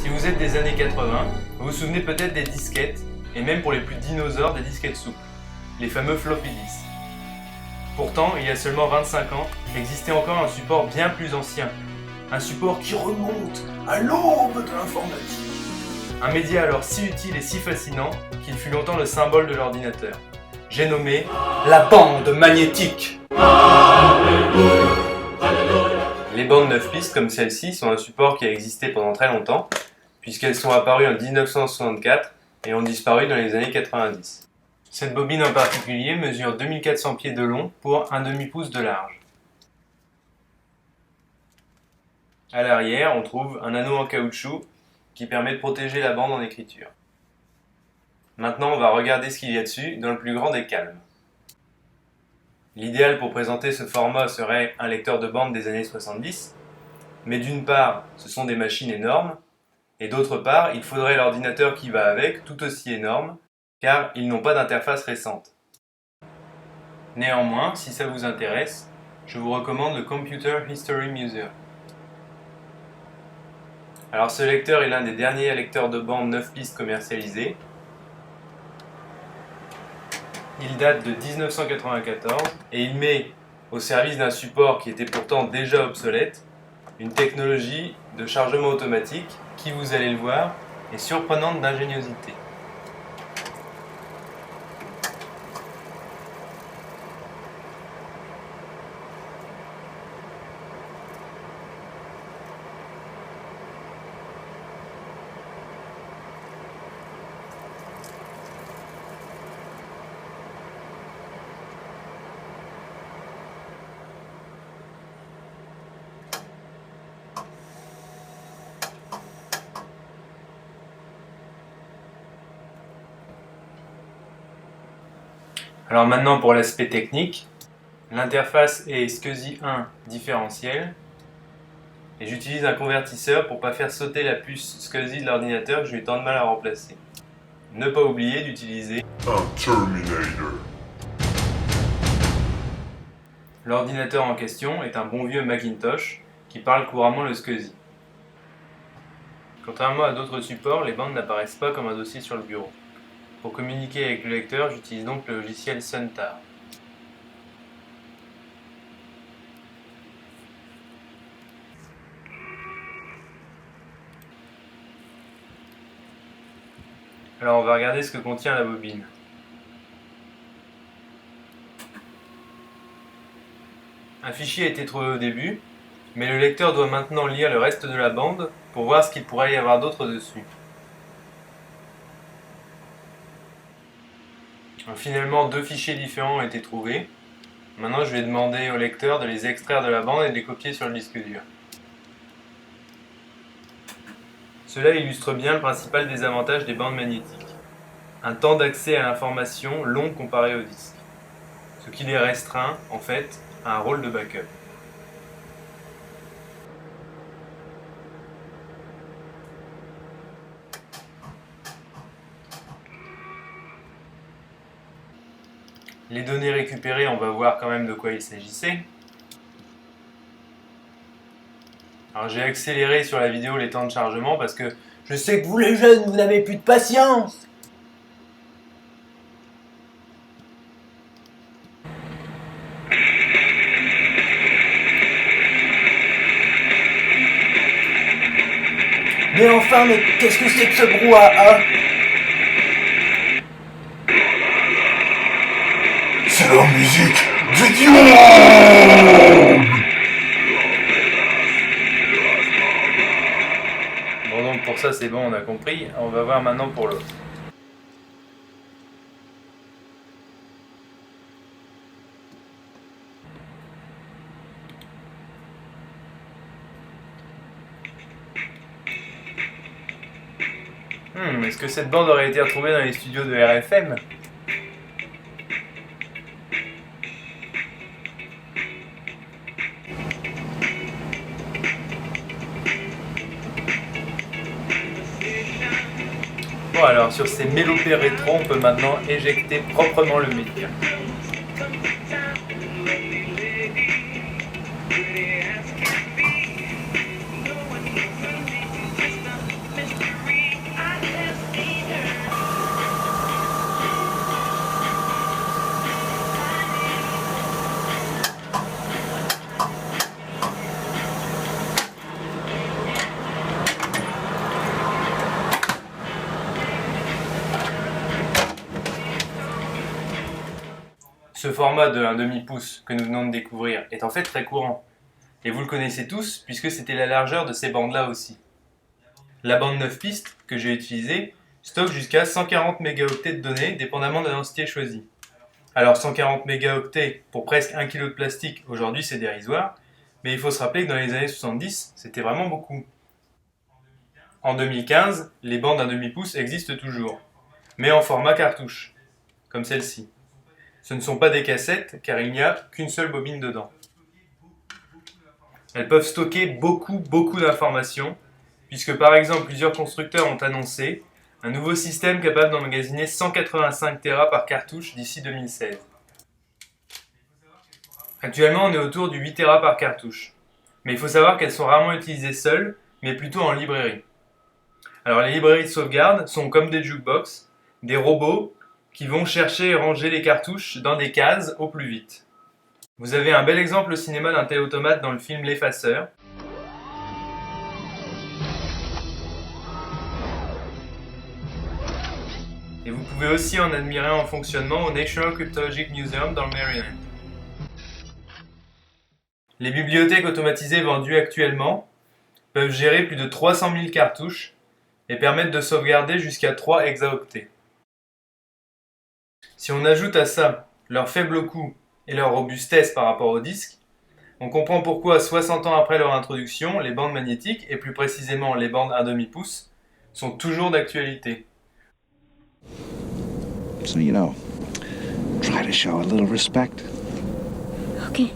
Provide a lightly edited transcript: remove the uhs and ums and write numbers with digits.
Si vous êtes des années 80, vous vous souvenez peut-être des disquettes, et même pour les plus dinosaures des disquettes souples, les fameux floppy disks. Pourtant, il y a seulement 25 ans, existait encore un support bien plus ancien, un support qui remonte à l'aube de l'informatique. Un média alors si utile et si fascinant qu'il fut longtemps le symbole de l'ordinateur. J'ai nommé la bande magnétique. Les bandes 9 pistes comme celle-ci sont un support qui a existé pendant très longtemps, puisqu'elles sont apparues en 1964 et ont disparu dans les années 90. Cette bobine en particulier mesure 2400 pieds de long pour un demi-pouce de large. À l'arrière, on trouve un anneau en caoutchouc qui permet de protéger la bande en écriture. Maintenant, on va regarder ce qu'il y a dessus dans le plus grand des calmes. L'idéal pour présenter ce format serait un lecteur de bande des années 70, mais d'une part, ce sont des machines énormes, et d'autre part, il faudrait l'ordinateur qui va avec, tout aussi énorme, car ils n'ont pas d'interface récente. Néanmoins, si ça vous intéresse, je vous recommande le Computer History Museum. Alors ce lecteur est l'un des derniers lecteurs de bande 9 pistes commercialisés. Il date de 1994 et il met au service d'un support qui était pourtant déjà obsolète une technologie de chargement automatique qui, vous allez le voir, est surprenante d'ingéniosité. Alors maintenant pour l'aspect technique, l'interface est SCSI 1 différentiel et j'utilise un convertisseur pour ne pas faire sauter la puce SCSI de l'ordinateur que j'ai eu tant de mal à remplacer. Ne pas oublier d'utiliser un Terminator. L'ordinateur en question est un bon vieux Macintosh qui parle couramment le SCSI. Contrairement à d'autres supports, les bandes n'apparaissent pas comme un dossier sur le bureau. Pour communiquer avec le lecteur, j'utilise donc le logiciel Suntar. Alors on va regarder ce que contient la bobine. Un fichier a été trouvé au début, mais le lecteur doit maintenant lire le reste de la bande pour voir ce qu'il pourrait y avoir d'autre dessus. Finalement, 2 fichiers différents ont été trouvés. Maintenant, je vais demander au lecteur de les extraire de la bande et de les copier sur le disque dur. Cela illustre bien le principal désavantage des bandes magnétiques. Un temps d'accès à l'information long comparé au disque. Ce qui les restreint, en fait, à un rôle de backup. Les données récupérées, on va voir quand même de quoi il s'agissait. Alors j'ai accéléré sur la vidéo les temps de chargement parce que je sais que vous les jeunes, vous n'avez plus de patience. Mais enfin, mais qu'est-ce que c'est que ce brouhaha? C'est la musique du diable. Bon, donc pour ça c'est bon, on a compris. On va voir maintenant pour l'autre. Est-ce que cette bande aurait été retrouvée dans les studios de RFM? Bon alors, sur ces mélopées rétro, on peut maintenant éjecter proprement le média. Ce format de 1/2 pouce que nous venons de découvrir est en fait très courant. Et vous le connaissez tous puisque c'était la largeur de ces bandes-là aussi. La bande 9 pistes que j'ai utilisée stocke jusqu'à 140 mégaoctets de données dépendamment de la densité choisie. Alors 140 mégaoctets pour presque 1 kg de plastique, aujourd'hui c'est dérisoire, mais il faut se rappeler que dans les années 70, c'était vraiment beaucoup. En 2015, les bandes 1/2 pouce existent toujours, mais en format cartouche, comme celle-ci. Ce ne sont pas des cassettes car il n'y a qu'une seule bobine dedans. Elles peuvent stocker beaucoup d'informations, puisque par exemple plusieurs constructeurs ont annoncé un nouveau système capable d'emmagasiner 185 Tera par cartouche d'ici 2016. Actuellement on est autour du 8 Tera par cartouche, mais il faut savoir qu'elles sont rarement utilisées seules, mais plutôt en librairie. Alors les librairies de sauvegarde sont comme des jukebox, des robots qui vont chercher et ranger les cartouches dans des cases au plus vite. Vous avez un bel exemple au cinéma d'un tel automate dans le film L'Effaceur. Et vous pouvez aussi en admirer un en fonctionnement au National Cryptologic Museum dans le Maryland. Les bibliothèques automatisées vendues actuellement peuvent gérer plus de 300 000 cartouches et permettent de sauvegarder jusqu'à 3 hexaoctets. Si on ajoute à ça leur faible coût et leur robustesse par rapport au disque, on comprend pourquoi 60 ans après leur introduction, les bandes magnétiques, et plus précisément les bandes 1/2 pouce, sont toujours d'actualité. So, try to show a little respect. Okay.